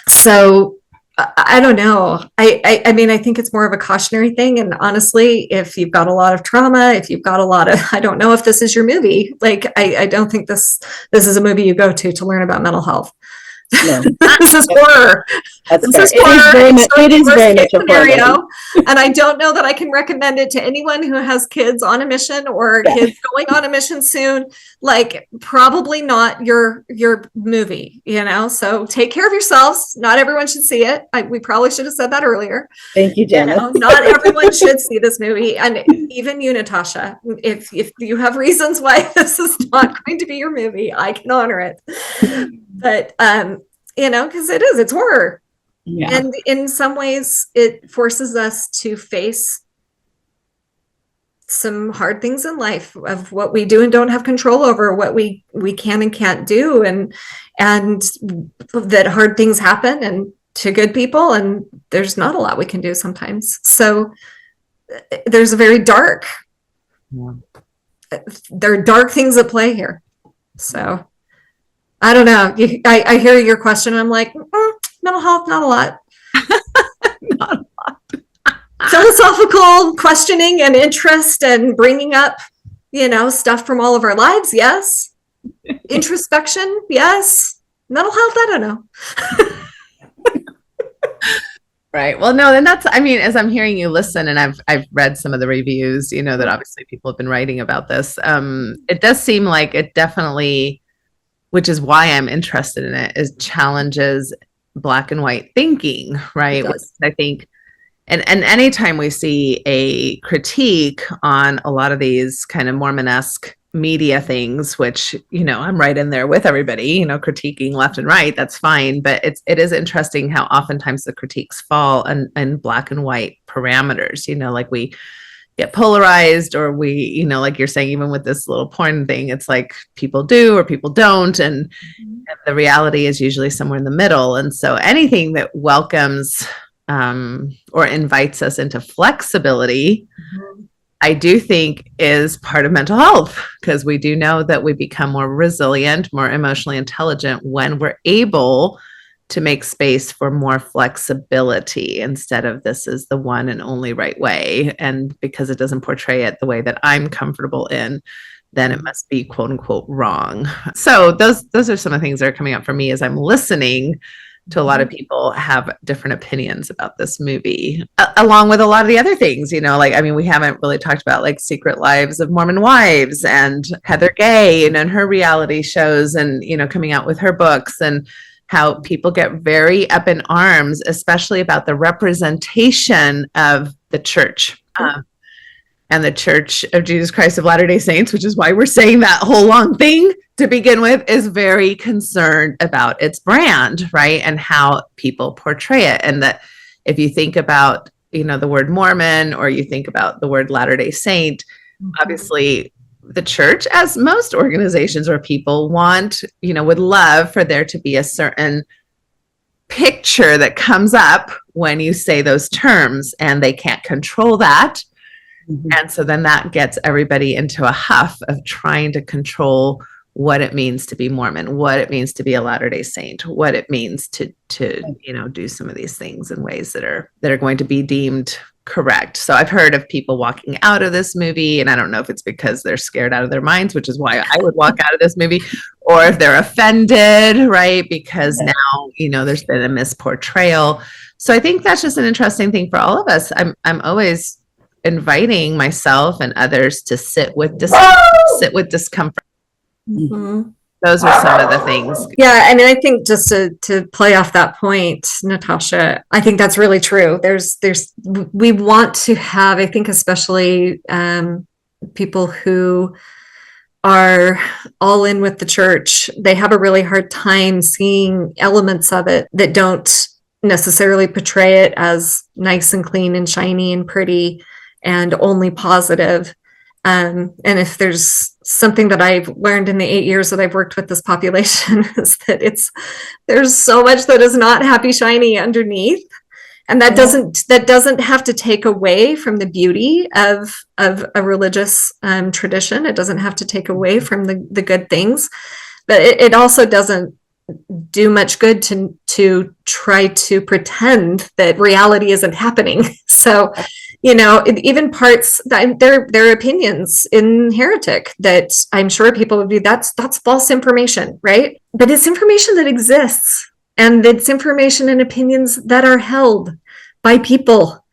So I don't know. I mean, I think it's more of a cautionary thing. And honestly, if you've got a lot of trauma, if you've got a lot of, I don't know if this is your movie. Like, I don't think this is a movie you go to learn about mental health. No. This is horror. It is very much a scenario. And I don't know that I can recommend it to anyone who has kids on a mission or kids going on a mission soon. Like, probably not your movie, so take care of yourselves. Not everyone should see it. We probably should have said that earlier. Thank you, Jana. Not everyone should see this movie. And even you, Natasha, if you have reasons why this is not going to be your movie, I can honor it. But, because it's horror. Yeah. And in some ways it forces us to face some hard things in life of what we do and don't have control over, what we can and can't do. And that hard things happen and to good people, and there's not a lot we can do sometimes. So there's a very dark, there are dark things at play here. So I don't know. I hear your question. I'm like, mental health, not a lot. Not a lot. Philosophical questioning and interest and bringing up, stuff from all of our lives. Yes. Introspection. Yes. Mental health. I don't know. Right. Well, no, then as I'm hearing you listen, and I've read some of the reviews, that obviously people have been writing about this. It does seem like it definitely, which is why I'm interested in it, is challenges black and white thinking, right? I think, and anytime we see a critique on a lot of these kind of Mormon-esque media things, which, I'm right in there with everybody, critiquing left and right, that's fine. But it is interesting how oftentimes the critiques fall in black and white parameters, like we get polarized, or we, like you're saying, even with this little porn thing, it's like people do or people don't. And the reality is usually somewhere in the middle. And so anything that welcomes or invites us into flexibility, I do think is part of mental health, because we do know that we become more resilient, more emotionally intelligent when we're able to make space for more flexibility instead of this is the one and only right way. And because it doesn't portray it the way that I'm comfortable in, then it must be quote unquote wrong. So those are some of the things that are coming up for me as I'm listening to a lot of people have different opinions about this movie, along with a lot of the other things, we haven't really talked about like Secret Lives of Mormon Wives and Heather Gay and her reality shows and, coming out with her books, and how people get very up in arms, especially about the representation of the church and the Church of Jesus Christ of Latter-day Saints, which is why we're saying that whole long thing to begin with, is very concerned about its brand, right? And how people portray it. And that if you think about, the word Mormon, or you think about the word Latter-day Saint, obviously the church, as most organizations or people want, would love for there to be a certain picture that comes up when you say those terms, and they can't control that. Mhm. And so then that gets everybody into a huff of trying to control what it means to be Mormon, what it means to be a Latter-day Saint, what it means to do some of these things in ways that are going to be deemed correct. So I've heard of people walking out of this movie, and I don't know if it's because they're scared out of their minds, which is why I would walk out of this movie, or if they're offended, right? Because now, there's been a misportrayal. So I think that's just an interesting thing for all of us. I'm always inviting myself and others to sit with discomfort. Mhm. Those are some of the things. Yeah, I mean, I think just to play off that point, Natasha, I think that's really true. We want to have, I think, especially people who are all in with the church, they have a really hard time seeing elements of it that don't necessarily portray it as nice and clean and shiny and pretty and only positive. And if there's something that I've learned in the 8 years that I've worked with this population is that there's so much that is not happy, shiny underneath. And that doesn't have to take away from the beauty of a religious tradition. It doesn't have to take away from the good things, but it also doesn't do much good to try to pretend that reality isn't happening. So, even parts that there are opinions in Heretic that I'm sure people would be, that's false information, right? But it's information that exists, and it's information and opinions that are held by people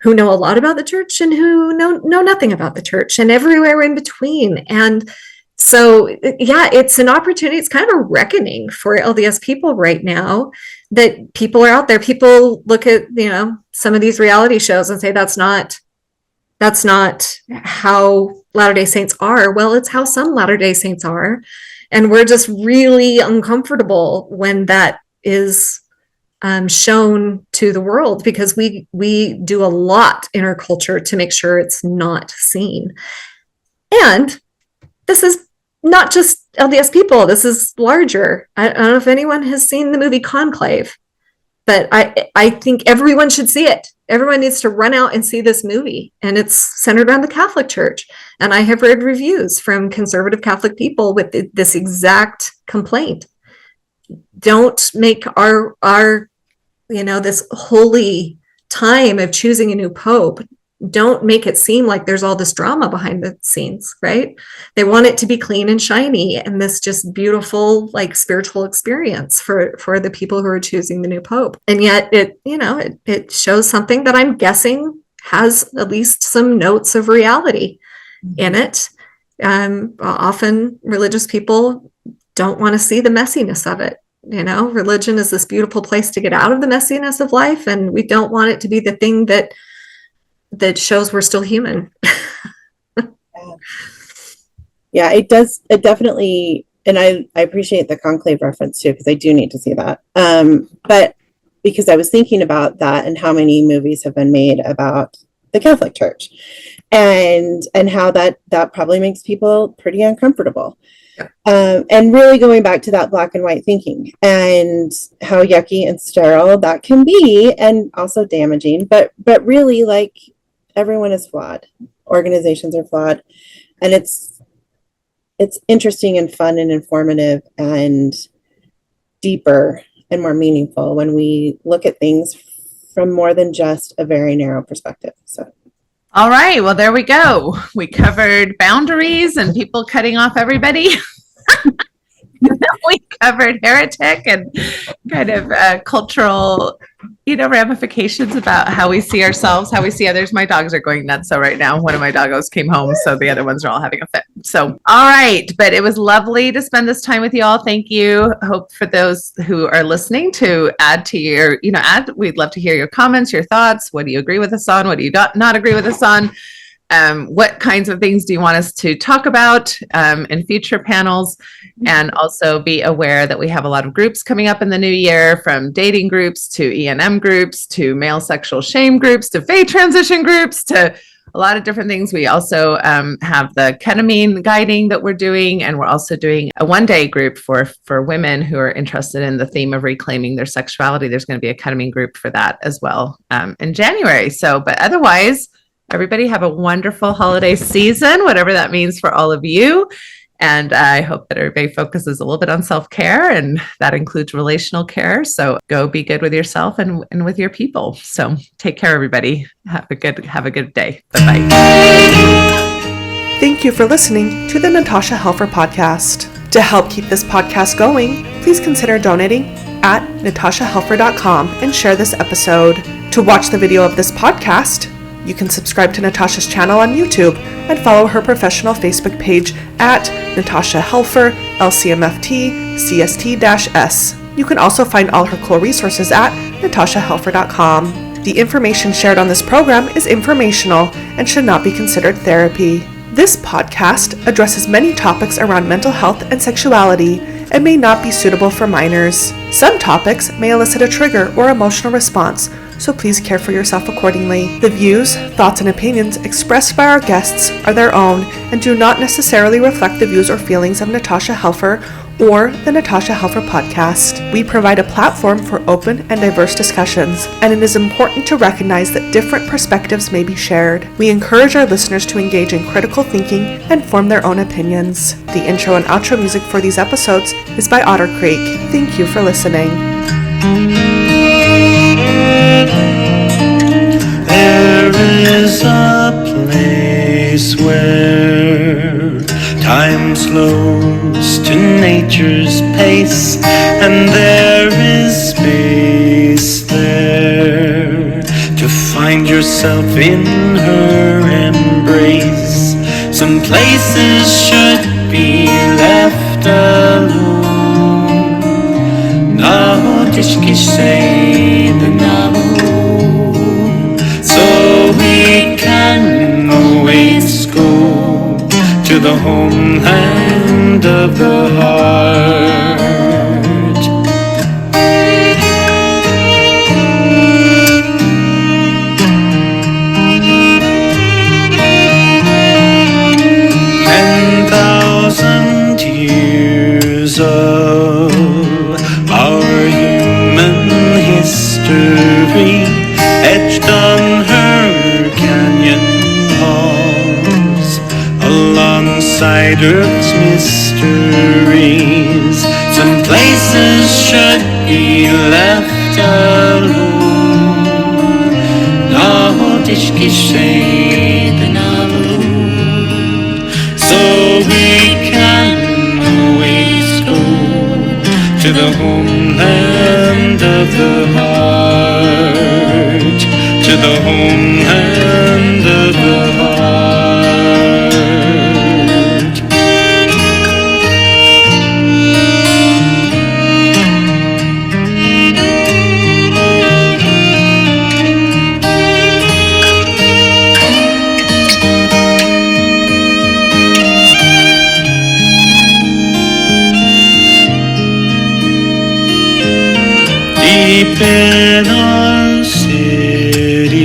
who know a lot about the church and who know nothing about the church, and everywhere in between. And so, yeah, it's an opportunity. It's kind of a reckoning for LDS people right now that people are out there. People look at, some of these reality shows and say, that's not how Latter-day Saints are. Well, it's how some Latter-day Saints are. And we're just really uncomfortable when that is shown to the world, because we do a lot in our culture to make sure it's not seen. And this is not just LDS people. This is larger. I don't know if anyone has seen the movie Conclave, but I think everyone should see it. Everyone needs to run out and see this movie. And it's centered around the Catholic Church. And I have read reviews from conservative Catholic people with this exact complaint. Don't make our this holy time of choosing a new pope, don't make it seem like there's all this drama behind the scenes, right? They want it to be clean and shiny and this just beautiful, like, spiritual experience for the people who are choosing the new pope. And yet it shows something that I'm guessing has at least some notes of reality in it. Often religious people don't want to see the messiness of it. Religion is this beautiful place to get out of the messiness of life, and we don't want it to be the thing that shows we're still human. Yeah, it does. It definitely, and I appreciate the Conclave reference too, because I do need to see that. But because I was thinking about that and how many movies have been made about the Catholic Church, and how that probably makes people pretty uncomfortable. Yeah. And really going back to that black and white thinking and how yucky and sterile that can be, and also damaging, but really, like, everyone is flawed. Organizations are flawed. And it's interesting and fun and informative and deeper and more meaningful when we look at things from more than just a very narrow perspective. So. All right. Well, there we go. We covered boundaries and people cutting off everybody. We covered heretic and kind of cultural, ramifications about how we see ourselves, how we see others. My dogs are going nuts. So right now, one of my doggos came home, so the other ones are all having a fit. So, all right. But it was lovely to spend this time with you all. Thank you. Hope for those who are listening to add to your, we'd love to hear your comments, your thoughts. What do you agree with us on? What do you not agree with us on? What kinds of things do you want us to talk about in future panels? And also be aware that we have a lot of groups coming up in the new year, from dating groups to E&M groups to male sexual shame groups to faith transition groups to a lot of different things. We also have the ketamine guiding that we're doing, and we're also doing a one-day group for women who are interested in the theme of reclaiming their sexuality. There's going to be a ketamine group for that as well in January. So, but otherwise, everybody have a wonderful holiday season, whatever that means for all of you. And I hope that everybody focuses a little bit on self-care, and that includes relational care. So go be good with yourself and with your people. So take care, everybody. Have a good day. Bye-bye. Thank you for listening to the Natasha Helfer Podcast. To help keep this podcast going, please consider donating at natashahelfer.com and share this episode. To watch the video of this podcast, you can subscribe to Natasha's channel on YouTube and follow her professional Facebook page at Natasha Helfer, LCMFT, CST-S. You can also find all her cool resources at natashahelfer.com. The information shared on this program is informational and should not be considered therapy. This podcast addresses many topics around mental health and sexuality and may not be suitable for minors. Some topics may elicit a trigger or emotional response, so please care for yourself accordingly. The views, thoughts, and opinions expressed by our guests are their own and do not necessarily reflect the views or feelings of Natasha Helfer or the Natasha Helfer Podcast. We provide a platform for open and diverse discussions, and it is important to recognize that different perspectives may be shared. We encourage our listeners to engage in critical thinking and form their own opinions. The intro and outro music for these episodes is by Otter Creek. Thank you for listening. There is a place where time slows to nature's pace, and there is space there to find yourself in her embrace. Some places should be left alone. Now say the novel, so we can always go to the homeland of the heart. 10,000 years of our human history etched on her canyon walls, alongside Earth's mysteries. Some places should be left alone. So we can always go to the homeland of the heart, to the homeland of the heart. Deep in our cities,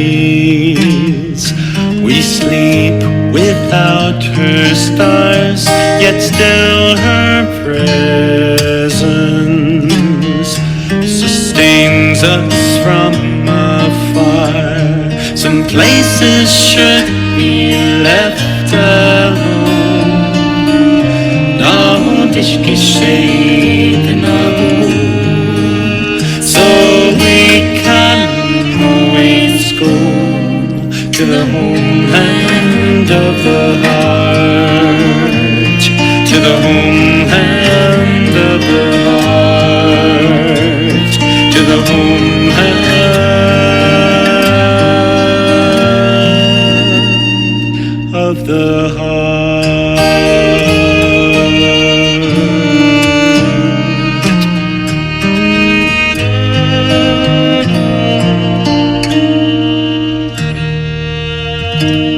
we sleep without her stars, yet still her presence sustains us from afar. Some places should be left alone. So we can always go to the homeland of the heart, to the homeland of the heart, to the homeland of the heart. Thank you.